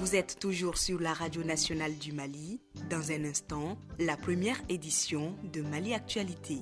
Vous êtes toujours sur la radio nationale du Mali. Dans un instant, la première édition de Mali Actualité.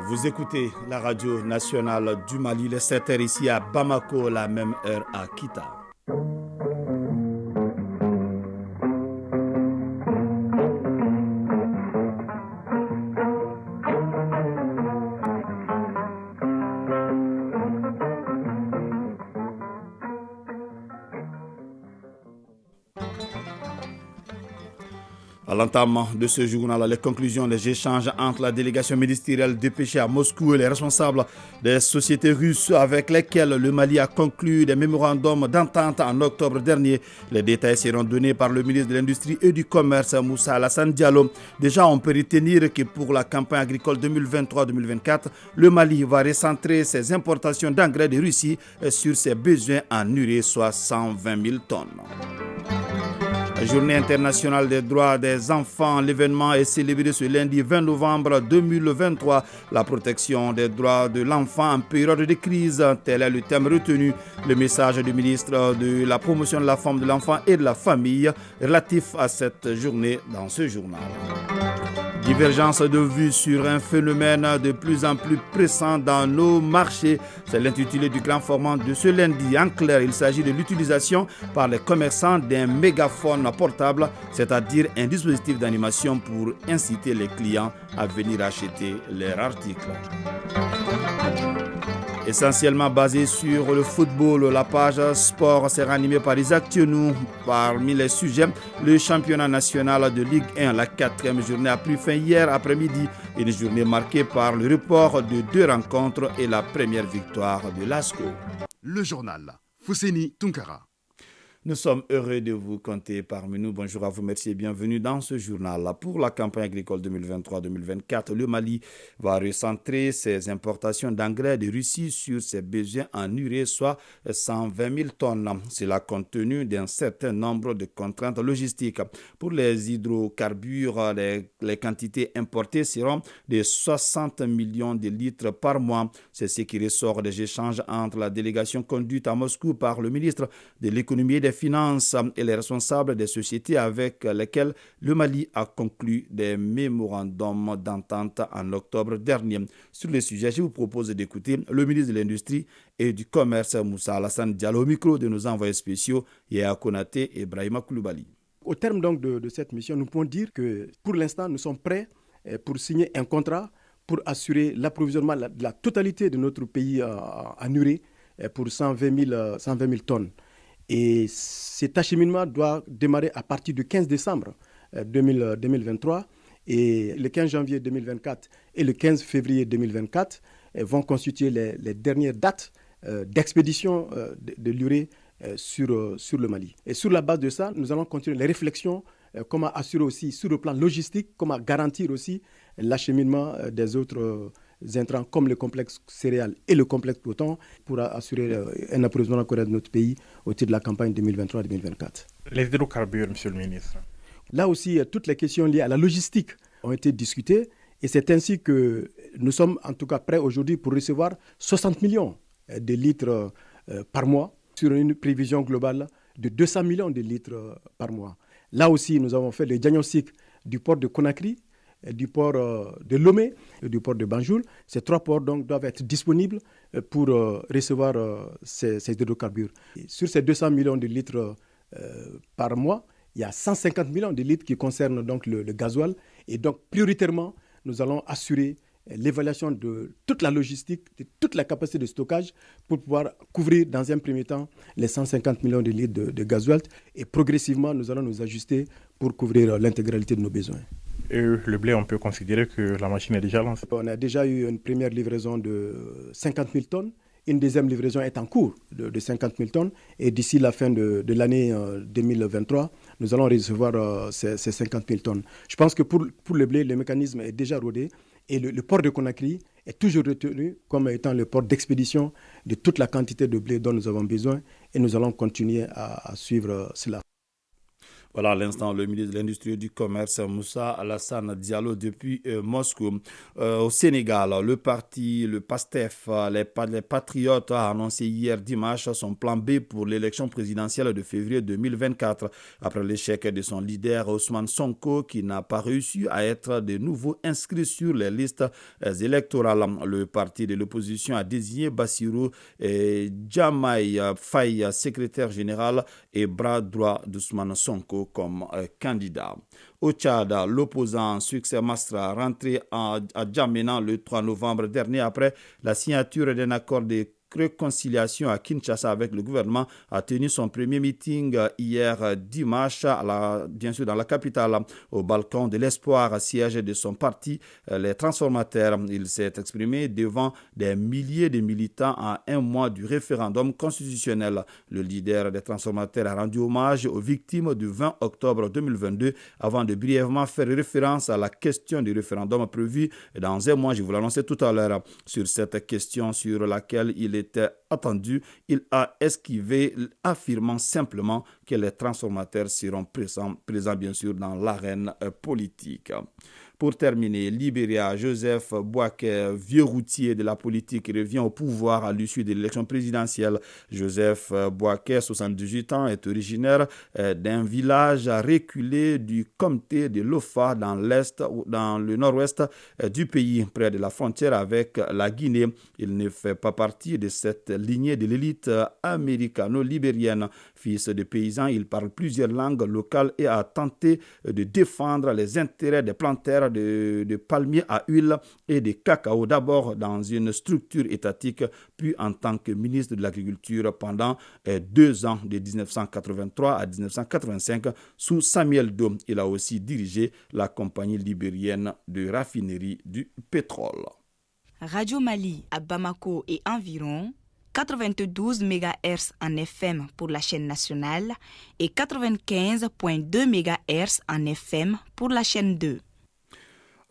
Vous écoutez la radio nationale du Mali, les 7h ici à Bamako, la même heure à Kita. À l'entame de ce journal, les conclusions des échanges entre la délégation ministérielle dépêchée à Moscou et les responsables des sociétés russes avec lesquelles le Mali a conclu des mémorandums d'entente en octobre dernier. Les détails seront donnés par le ministre de l'Industrie et du Commerce, Moussa Alassane Diallo. Déjà, on peut retenir que pour la campagne agricole 2023-2024, le Mali va recentrer ses importations d'engrais de Russie sur ses besoins en urée, soit 120 000 tonnes. Journée internationale des droits des enfants. L'événement est célébré ce lundi 20 novembre 2023. La protection des droits de l'enfant en période de crise, tel est le thème retenu. Le message du ministre de la promotion de la femme, de l'enfant et de la famille relatif à cette journée dans ce journal. Divergence de vues sur un phénomène de plus en plus pressant dans nos marchés. C'est l'intitulé du grand format de ce lundi. En clair, il s'agit de l'utilisation par les commerçants d'un mégaphone portable, c'est-à-dire un dispositif d'animation pour inciter les clients à venir acheter leurs articles. Essentiellement basé sur le football, la page sport sera animée par Isaac Thionou. Parmi les sujets, le championnat national de Ligue 1, la 4e journée a pris fin hier après-midi. Une journée marquée par le report de 2 rencontres et la première victoire de l'ASCO. Le journal, Fousseni Tunkara. Nous sommes heureux de vous compter parmi nous. Bonjour à vous, merci et bienvenue dans ce journal. Pour la campagne agricole 2023-2024, le Mali va recentrer ses importations d'engrais de Russie sur ses besoins en urée, soit 120 000 tonnes. Cela compte tenu d'un certain nombre de contraintes logistiques. Pour les hydrocarbures, les quantités importées seront de 60 millions de litres par mois. C'est ce qui ressort des échanges entre la délégation conduite à Moscou par le ministre de l'économie et des finances et les responsables des sociétés avec lesquelles le Mali a conclu des mémorandums d'entente en octobre dernier. Sur le sujet, je vous propose d'écouter le ministre de l'Industrie et du Commerce, Moussa Alassane Diallo, au micro de nos envoyés spéciaux, Yaya Konaté et Brahima Koulibaly. Au terme donc de cette mission, nous pouvons dire que pour l'instant, nous sommes prêts pour signer un contrat pour assurer l'approvisionnement de la totalité de notre pays en urée pour 120 000 tonnes. Et cet acheminement doit démarrer à partir du 15 décembre 2023 et le 15 janvier 2024 et le 15 février 2024 vont constituer les dernières dates d'expédition de l'urée sur le Mali. Et sur la base de ça, nous allons continuer les réflexions, comment assurer aussi sur le plan logistique, comment garantir aussi l'acheminement des autres intrants comme le complexe céréales et le complexe coton pour assurer un approvisionnement correct de notre pays au titre de la campagne 2023-2024. Les hydrocarbures, monsieur le ministre. Là aussi, toutes les questions liées à la logistique ont été discutées et c'est ainsi que nous sommes en tout cas prêts aujourd'hui pour recevoir 60 millions de litres par mois sur une prévision globale de 200 millions de litres par mois. Là aussi, nous avons fait le diagnostic du port de Conakry du port de Lomé et du port de Banjul. Ces 3 ports donc, doivent être disponibles pour recevoir ces hydrocarbures. Et sur ces 200 millions de litres par mois, il y a 150 millions de litres qui concernent donc le gasoil. Et donc, prioritairement, nous allons assurer l'évaluation de toute la logistique, de toute la capacité de stockage pour pouvoir couvrir dans un premier temps les 150 millions de litres de gasoil. Et progressivement, nous allons nous ajuster pour couvrir l'intégralité de nos besoins. Et le blé, on peut considérer que la machine est déjà lancée. On a déjà eu une première livraison de 50 000 tonnes. Une deuxième livraison est en cours de 50 000 tonnes. Et d'ici la fin de l'année 2023, nous allons recevoir ces 50 000 tonnes. Je pense que pour le blé, le mécanisme est déjà rodé. Et le port de Conakry est toujours retenu comme étant le port d'expédition de toute la quantité de blé dont nous avons besoin. Et nous allons continuer à suivre cela. Voilà, à l'instant, le ministre de l'Industrie et du Commerce, Moussa Alassane Diallo, depuis Moscou. Au Sénégal, le PASTEF, les Patriotes, a annoncé hier dimanche son plan B pour l'élection présidentielle de février 2024. Après l'échec de son leader Ousmane Sonko, qui n'a pas réussi à être de nouveau inscrit sur les listes électorales, le parti de l'opposition a désigné Bassirou Diomaye Faye, secrétaire général et bras droit d'Ousmane Sonko, comme candidat. Au Tchad, l'opposant Succès Masra, rentré à Djamena le 3 novembre dernier après la signature d'un accord de réconciliation à Kinshasa avec le gouvernement, a tenu son premier meeting hier dimanche, bien sûr dans la capitale, au balcon de l'Espoir, siège de son parti, les Transformateurs. Il s'est exprimé devant des milliers de militants à un mois du référendum constitutionnel. Le leader des Transformateurs a rendu hommage aux victimes du 20 octobre 2022 avant de brièvement faire référence à la question du référendum prévu dans un mois. Je vous l'annonçais tout à l'heure. Sur cette question sur laquelle il était attendu, il a esquivé, affirmant simplement que les transformateurs seront présents bien sûr dans l'arène politique. Pour terminer, Libéria, Joseph Boaké, vieux routier de la politique, revient au pouvoir à l'issue de l'élection présidentielle. Joseph Boaké, 78 ans, est originaire d'un village reculé du comté de Lofa dans le nord-ouest du pays, près de la frontière avec la Guinée. Il ne fait pas partie de cette lignée de l'élite américano-libérienne. Fils de paysan, il parle plusieurs langues locales et a tenté de défendre les intérêts des planteurs de palmiers à huile et de cacao, d'abord dans une structure étatique, puis en tant que ministre de l'Agriculture pendant 2 ans, de 1983 à 1985, sous Samuel Doe. Il a aussi dirigé la compagnie libérienne de raffinerie du pétrole. Radio Mali à Bamako et environ, 92 MHz en FM pour la chaîne nationale et 95.2 MHz en FM pour la chaîne 2.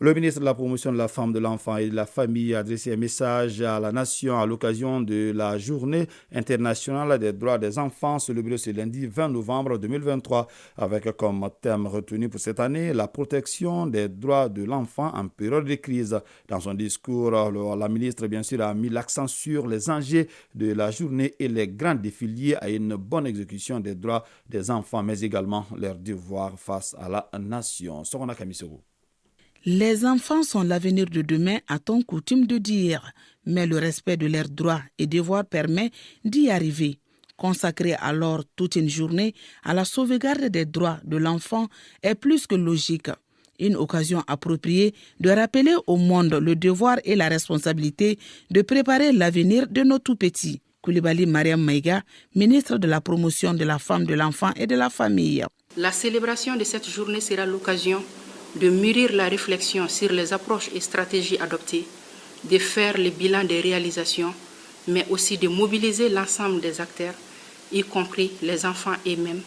Le ministre de la Promotion de la Femme, de l'Enfant et de la Famille a adressé un message à la nation à l'occasion de la Journée internationale des droits des enfants célébrée ce lundi 20 novembre 2023 avec comme thème retenu pour cette année la protection des droits de l'enfant en période de crise. Dans son discours, la ministre bien sûr a mis l'accent sur les enjeux de la journée et les grands défis liés à une bonne exécution des droits des enfants, mais également leurs devoirs face à la nation. Sorona Kamisoro. Les enfants sont l'avenir de demain, a-t-on coutume de dire, mais le respect de leurs droits et devoirs permet d'y arriver. Consacrer alors toute une journée à la sauvegarde des droits de l'enfant est plus que logique. Une occasion appropriée de rappeler au monde le devoir et la responsabilité de préparer l'avenir de nos tout-petits. Koulibaly Mariam Maïga, ministre de la Promotion de la Femme, de l'Enfant et de la Famille. La célébration de cette journée sera l'occasion de mûrir la réflexion sur les approches et stratégies adoptées, de faire le bilan des réalisations, mais aussi de mobiliser l'ensemble des acteurs, y compris les enfants eux-mêmes,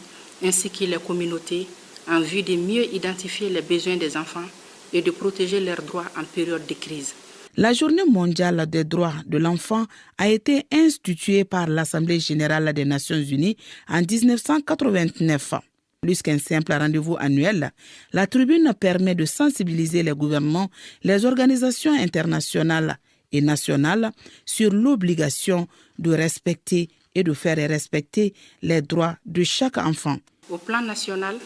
ainsi que les communautés, en vue de mieux identifier les besoins des enfants et de protéger leurs droits en période de crise. La Journée mondiale des droits de l'enfant a été instituée par l'Assemblée générale des Nations unies en 1989. Plus qu'un simple rendez-vous annuel, la tribune permet de sensibiliser les gouvernements, les organisations internationales et nationales sur l'obligation de respecter et de faire respecter les droits de chaque enfant. Au plan national,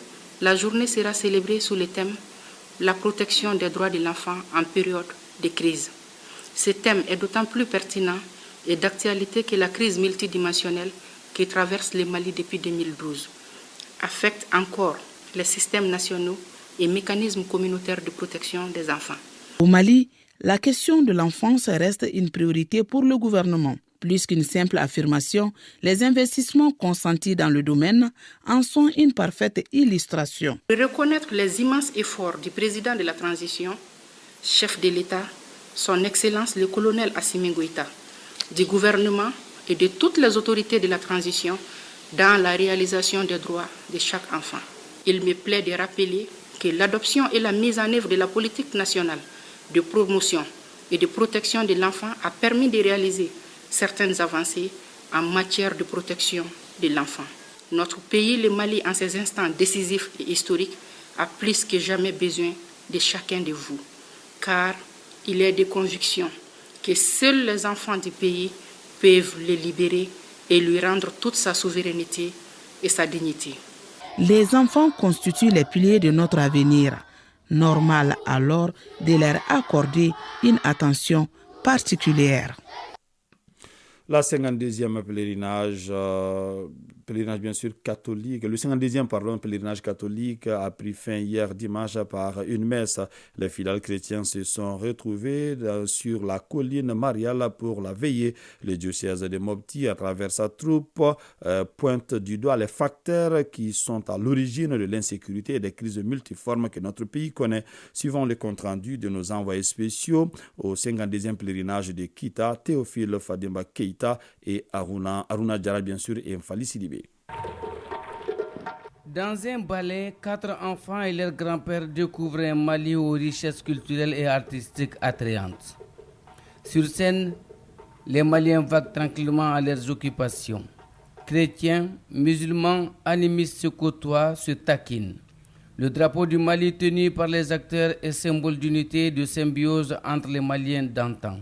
la journée sera célébrée sous le thème « la protection des droits de l'enfant en période de crise. Ce thème est d'autant plus pertinent et d'actualité que la crise multidimensionnelle qui traverse le Mali depuis 2012 affecte encore les systèmes nationaux et mécanismes communautaires de protection des enfants. Au Mali, la question de l'enfance reste une priorité pour le gouvernement. Plus qu'une simple affirmation, les investissements consentis dans le domaine en sont une parfaite illustration. Reconnaître les immenses efforts du président de la transition, chef de l'État, son Excellence le colonel Assimi Goïta, du gouvernement et de toutes les autorités de la transition dans la réalisation des droits de chaque enfant. Il me plaît de rappeler que l'adoption et la mise en œuvre de la politique nationale de promotion et de protection de l'enfant a permis de réaliser certaines avancées en matière de protection de l'enfant. Notre pays, le Mali, en ces instants décisifs et historiques, a plus que jamais besoin de chacun de vous, car il est de conviction que seuls les enfants du pays peuvent le libérer et lui rendre toute sa souveraineté et sa dignité. Les enfants constituent les piliers de notre avenir. Normal alors de leur accorder une attention particulière. La 52e pèlerinage bien sûr catholique, le 52e pèlerinage catholique a pris fin hier dimanche par une messe. Les fidèles chrétiens se sont retrouvés sur la colline mariale pour la veillée. Le diocèse de Mopti, à travers sa troupe, pointe du doigt les facteurs qui sont à l'origine de l'insécurité et des crises multiformes que notre pays connaît. Suivant le compte-rendu de nos envoyés spéciaux au 52e pèlerinage de Kita, Théophile Fadimba Keïta et Aruna Diarra, bien sûr, et Mfali Sidibé. Dans un ballet, 4 enfants et leur grand-père découvrent un Mali aux richesses culturelles et artistiques attrayantes. Sur scène, les Maliens vaguent tranquillement à leurs occupations. Chrétiens, musulmans, animistes se côtoient, se taquinent. Le drapeau du Mali tenu par les acteurs est symbole d'unité et de symbiose entre les Maliens d'antan.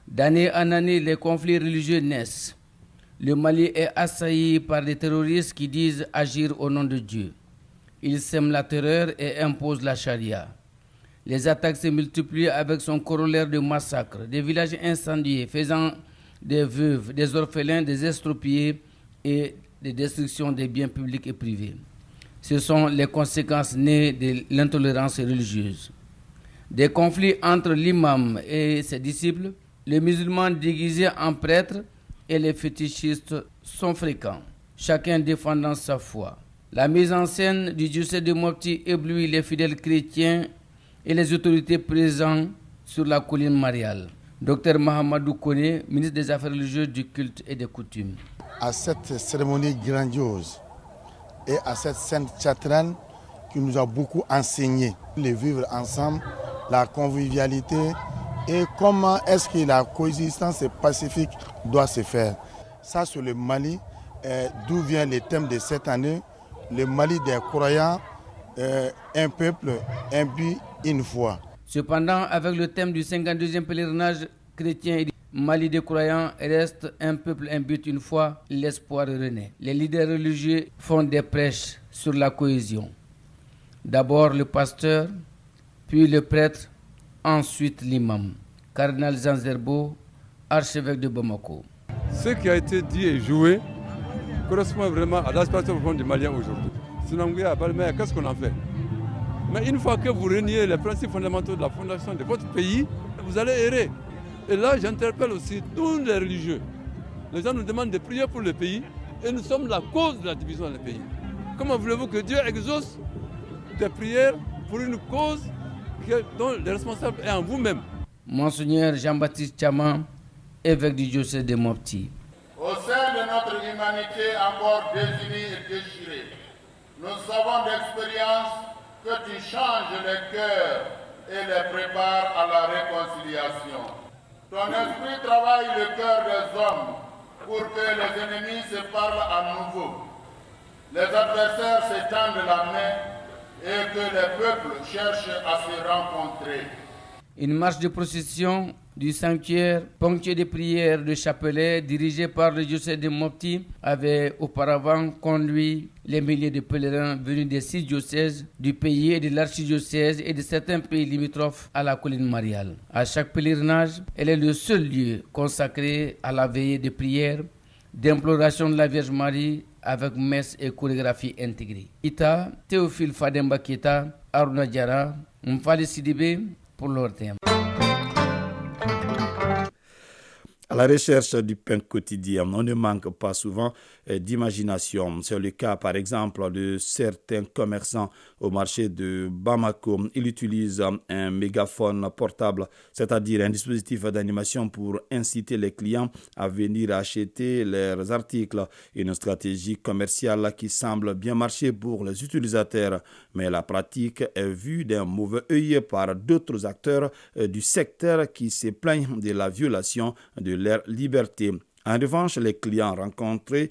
D'année en année, les conflits religieux naissent. Le Mali est assailli par des terroristes qui disent agir au nom de Dieu. Ils sèment la terreur et imposent la charia. Les attaques se multiplient avec son corollaire de massacres, des villages incendiés, faisant des veuves, des orphelins, des expropriés et des destructions des biens publics et privés. Ce sont les conséquences nées de l'intolérance religieuse. Des conflits entre l'imam et ses disciples, les musulmans déguisés en prêtres et les fétichistes sont fréquents, chacun défendant sa foi. La mise en scène du diocèse de Mopti éblouit les fidèles chrétiens et les autorités présentes sur la colline mariale. Dr Mahamadou Kone, ministre des Affaires religieuses, du culte et des coutumes. À cette cérémonie grandiose et à cette sainte chatrane qui nous a beaucoup enseigné le vivre ensemble, la convivialité, et comment est-ce que la coexistence pacifique doit se faire. Ça, sur le Mali, d'où vient le thème de cette année, le Mali des croyants, un peuple, un but, une foi. Cependant, avec le thème du 52e pèlerinage chrétien et du Mali des croyants reste un peuple, un but, une foi, l'espoir renaît. Les leaders religieux font des prêches sur la cohésion. D'abord le pasteur, puis le prêtre, ensuite l'imam. Cardinal Zanzerbo, archevêque de Bamako. Ce qui a été dit et joué correspond vraiment à l'aspiration profonde du Malien aujourd'hui. Sinon, qu'est-ce qu'on en fait? Mais une fois que vous reniez les principes fondamentaux de la fondation de votre pays, vous allez errer. Et là, j'interpelle aussi tous les religieux. Les gens nous demandent de prier pour le pays et nous sommes la cause de la division du pays. Comment voulez-vous que Dieu exauce des prières pour une cause dont le responsable est en vous-même? Monseigneur Jean-Baptiste Tchama, évêque du diocèse de Mopti. Au sein de notre humanité encore désunie et déchirée, nous savons d'expérience que tu changes les cœurs et les prépares à la réconciliation. Ton esprit travaille le cœur des hommes pour que les ennemis se parlent à nouveau, les adversaires se tendent la main et que les peuples cherchent à se rencontrer. Une marche de procession du sanctuaire, ponctué de prières de chapelet dirigé par le diocèse de Mopti, avait auparavant conduit les milliers de pèlerins venus des 6 diocèses du pays et de l'archidiocèse et de certains pays limitrophes à la colline mariale. À chaque pèlerinage, elle est le seul lieu consacré à la veillée de prière, d'imploration de la Vierge Marie avec messe et chorégraphie intégrée. Ita, Théophile Fademba Keita, Aruna Diara, Mfali Sidibé pour leur thème. À la recherche du pain quotidien, on ne manque pas souvent d'imagination. C'est le cas, par exemple, de certains commerçants au marché de Bamako. Ils utilisent un mégaphone portable, c'est-à-dire un dispositif d'animation pour inciter les clients à venir acheter leurs articles. Une stratégie commerciale qui semble bien marcher pour les utilisateurs, mais la pratique est vue d'un mauvais œil par d'autres acteurs du secteur qui se plaignent de la violation de leur liberté. En revanche, les clients rencontrés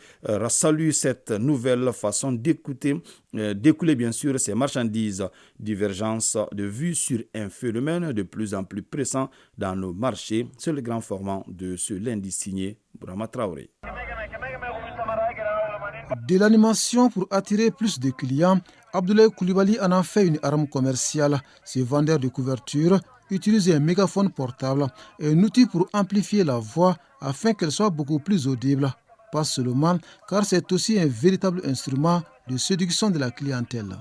saluent cette nouvelle façon d'écouler bien sûr ces marchandises. Divergence de vue sur un phénomène de plus en plus pressant dans nos marchés. C'est le grand format de ce lundi signé Bourama Traoré. De l'animation pour attirer plus de clients, Abdoulaye Koulibaly en a fait une arme commerciale. Ces vendeurs de couverture utilisent un mégaphone portable et un outil pour amplifier la voix afin qu'elle soit beaucoup plus audible. Pas seulement, car c'est aussi un véritable instrument de séduction de la clientèle.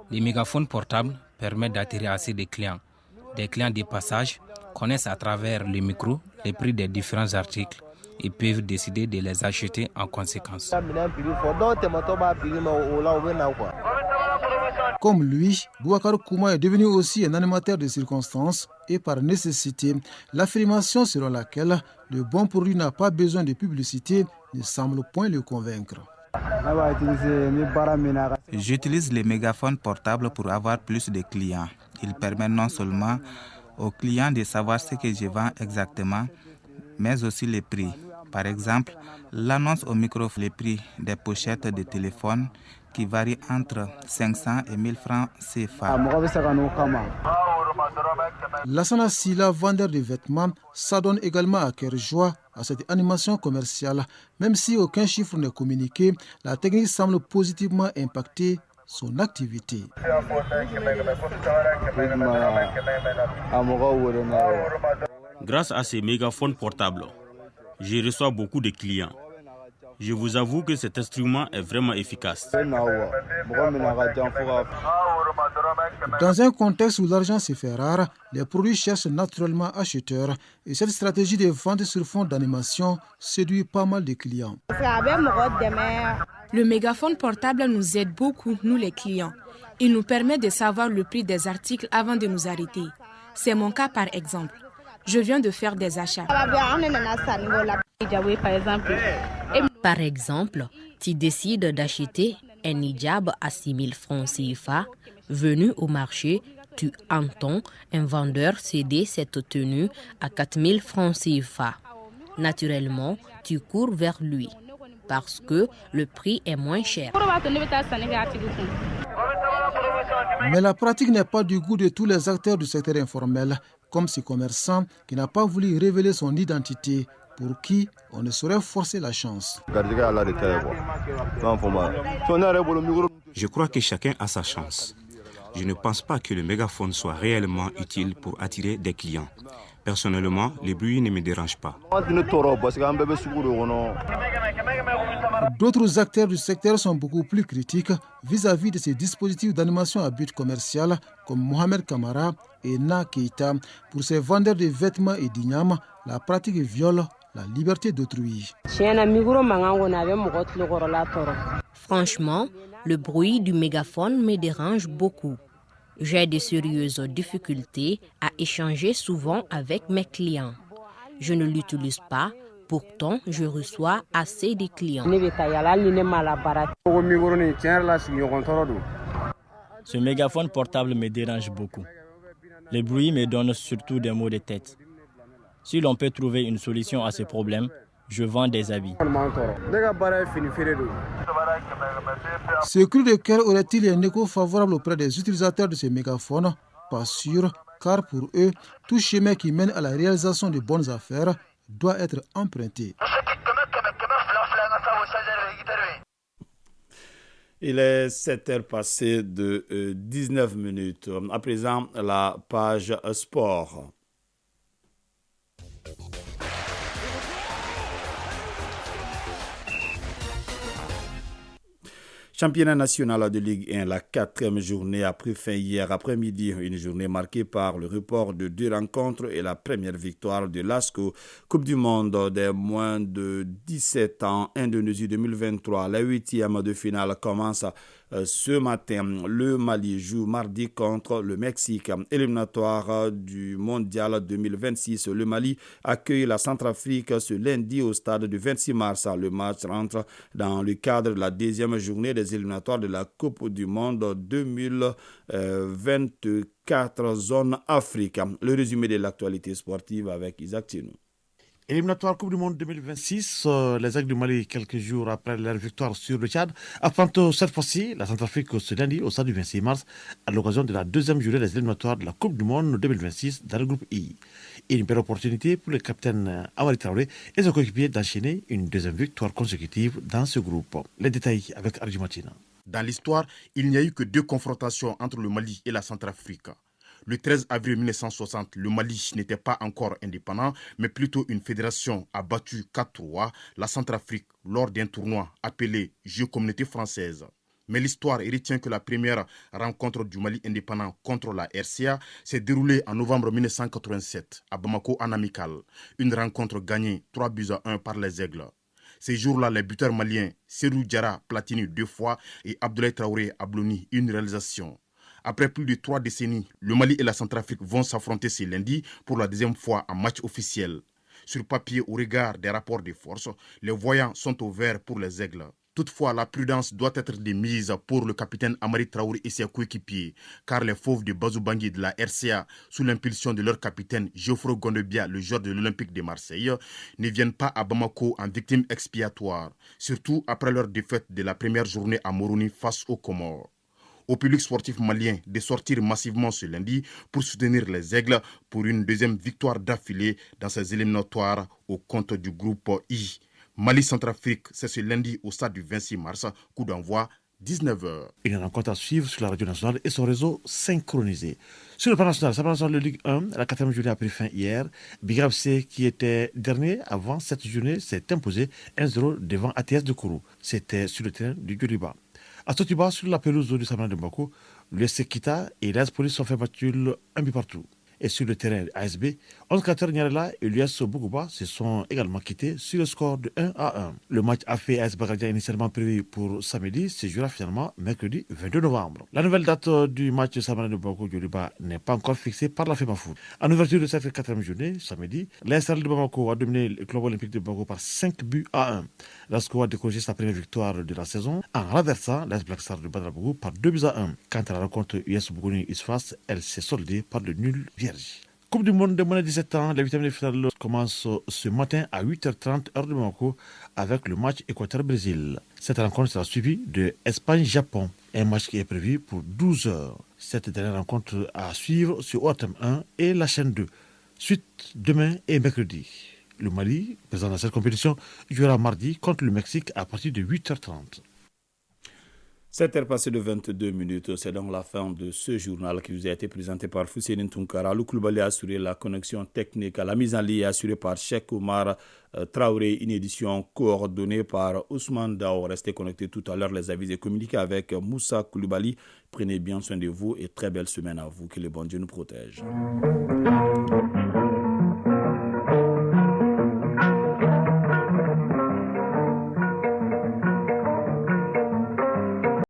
Les mégaphones portables permettent d'attirer assez de clients. Des clients de passage connaissent à travers le micro les prix des différents articles et peuvent décider de les acheter en conséquence. Comme lui, Boubacar Kouma est devenu aussi un animateur de circonstances et par nécessité, l'affirmation selon laquelle le bon produit n'a pas besoin de publicité ne semble point le convaincre. J'utilise les mégaphones portables pour avoir plus de clients. Ils permettent non seulement aux clients de savoir ce que je vends exactement, mais aussi les prix. Par exemple, l'annonce au micro les prix des pochettes de téléphone qui varient entre 500 et 1000 francs CFA. Lassana Silla, vendeur de vêtements, s'adonne également à cœur joie à cette animation commerciale. Même si aucun chiffre n'est communiqué, la technique semble positivement impacter son activité. Grâce à ces mégaphones portables, je reçois beaucoup de clients. Je vous avoue que cet instrument est vraiment efficace. Dans un contexte où l'argent se fait rare, les produits cherchent naturellement acheteurs et cette stratégie de vente sur fond d'animation séduit pas mal de clients. Le mégaphone portable nous aide beaucoup, nous les clients. Il nous permet de savoir le prix des articles avant de nous arrêter. C'est mon cas par exemple. Je viens de faire des achats. Par exemple, tu décides d'acheter un hijab à 6 000 francs CFA. Venu au marché, tu entends un vendeur céder cette tenue à 4 000 francs CFA. Naturellement, tu cours vers lui parce que le prix est moins cher. Mais la pratique n'est pas du goût de tous les acteurs du secteur informel, comme ce commerçant qui n'a pas voulu révéler son identité, pour qui on ne saurait forcer la chance. Je crois que chacun a sa chance. Je ne pense pas que le mégaphone soit réellement utile pour attirer des clients. Personnellement, les bruits ne me dérangent pas. D'autres acteurs du secteur sont beaucoup plus critiques vis-à-vis de ces dispositifs d'animation à but commercial comme Mohamed Kamara et Na Keita. Pour ces vendeurs de vêtements et d'igname, la pratique viole la liberté d'autrui. Franchement, le bruit du mégaphone me dérange beaucoup. J'ai de sérieuses difficultés à échanger souvent avec mes clients. Je ne l'utilise pas, pourtant je reçois assez de clients. Ce mégaphone portable me dérange beaucoup. Le bruit me donne surtout des maux de tête. Si l'on peut trouver une solution à ce problème, je vends des habits. Ce cri de cœur aurait-il un écho favorable auprès des utilisateurs de ces mégaphones? Pas sûr, car pour eux, tout chemin qui mène à la réalisation de bonnes affaires doit être emprunté. Il est 7h passées de 19 minutes. À présent, la page sport. Championnat national de Ligue 1, la 4e journée a pris fin hier après-midi. Une journée marquée par le report de 2 rencontres et la première victoire de l'ASCO. Coupe du monde des moins de 17 ans, Indonésie 2023. La 8e de finale commence ce matin. Le Mali joue mardi contre le Mexique. Éliminatoire du mondial 2026. Le Mali accueille la Centrafrique ce lundi au stade du 26 mars. Le match rentre dans le cadre de la 2e journée des éliminatoires de la Coupe du monde 2024 zone Afrique. Le résumé de l'actualité sportive avec Isaac Tienou. Éliminatoire Coupe du Monde 2026, les Aigles du Mali, quelques jours après leur victoire sur le Tchad, affrontent cette fois-ci la Centrafrique ce lundi au stade du 26 mars à l'occasion de la 2e journée des éliminatoires de la Coupe du Monde 2026 dans le groupe I. Une belle opportunité pour le capitaine Amari Traoré et son coéquipier d'enchaîner une 2e victoire consécutive dans ce groupe. Les détails avec Arju Matina. Dans l'histoire, il n'y a eu que 2 confrontations entre le Mali et la Centrafrique. Le 13 avril 1960, le Mali n'était pas encore indépendant, mais plutôt une fédération a battu 4-3 la Centrafrique lors d'un tournoi appelé Jeux Communauté Française. Mais l'histoire retient que la première rencontre du Mali indépendant contre la RCA s'est déroulée en novembre 1987 à Bamako en amical. Une rencontre gagnée 3-1 par les Aigles. Ces jours-là, les buteurs maliens Serou Diarra Platini 2 fois et Abdoulaye Traoré Abloni une réalisation. Après plus de 3 décennies, le Mali et la Centrafrique vont s'affronter ce lundi pour la 2e fois en match officiel. Sur papier, au regard des rapports de force, les voyants sont au vert pour les Aigles. Toutefois, la prudence doit être de mise pour le capitaine Amari Traoré et ses coéquipiers, car les fauves de Bazou-Bangui de la RCA, sous l'impulsion de leur capitaine Geoffroy Gondebia, le joueur de l'Olympique de Marseille, ne viennent pas à Bamako en victime expiatoire, surtout après leur défaite de la première journée à Moroni face aux Comores. Au public sportif malien de sortir massivement ce lundi pour soutenir les Aigles pour une 2e victoire d'affilée dans ces éliminatoires au compte du groupe I. Mali-Centrafrique, c'est ce lundi au stade du 26 mars, coup d'envoi 19h. Une rencontre à suivre sur la radio nationale et son réseau synchronisé. Sur le plan national, de Ligue 1, la 4e journée a pris fin hier. Bigram C, qui était dernier avant cette journée, s'est imposé 1-0 devant ATS de Kourou. C'était sur le terrain du Djuriba. À Sotiba, sur la pelouse du Samana de Mbako, l'US Kita et l'AS Police ont fait match un but partout. Et sur le terrain ASB, 11 Nyarela et l'US Bougouba se sont également quittés sur le score de 1-1. Le match a fait AS Bagadia initialement prévu pour samedi se jouera finalement mercredi 22 novembre. La nouvelle date du match de Samana de Bamako Djoliba n'est pas encore fixée par la FEMAFOOT. En ouverture de cette 4e journée, samedi, l'AS de Bamako a dominé le club olympique de Bamako par 5-1. L'ASCO a décroché sa première victoire de la saison en renversant l'AS Black Star de Badrabougou par 2-1. Quant à la rencontre US Bougouni-Isfas, elle s'est soldée par le nul vierge. Coupe du monde de moins de 17 ans, la 8e de finale commence ce matin à 8h30 heure de Bamako avec le match Équateur-Brésil. Cette rencontre sera suivie de Espagne-Japon, un match qui est prévu pour 12h. Cette dernière rencontre à suivre sur OATM 1 et la chaîne 2. Suite demain et mercredi. Le Mali, présent dans cette compétition, jouera mardi contre le Mexique à partir de 8h30. 7h passées de 22 minutes, c'est donc la fin de ce journal qui vous a été présenté par Fousséline Tounkara. Le Koulibaly a assuré la connexion technique à la mise en ligne assurée par Cheikh Oumar Traoré, une édition coordonnée par Ousmane Dao. Restez connectés tout à l'heure, les avis et communiqués avec Moussa Koulibaly. Prenez bien soin de vous et très belle semaine à vous. Que le bon Dieu nous protège.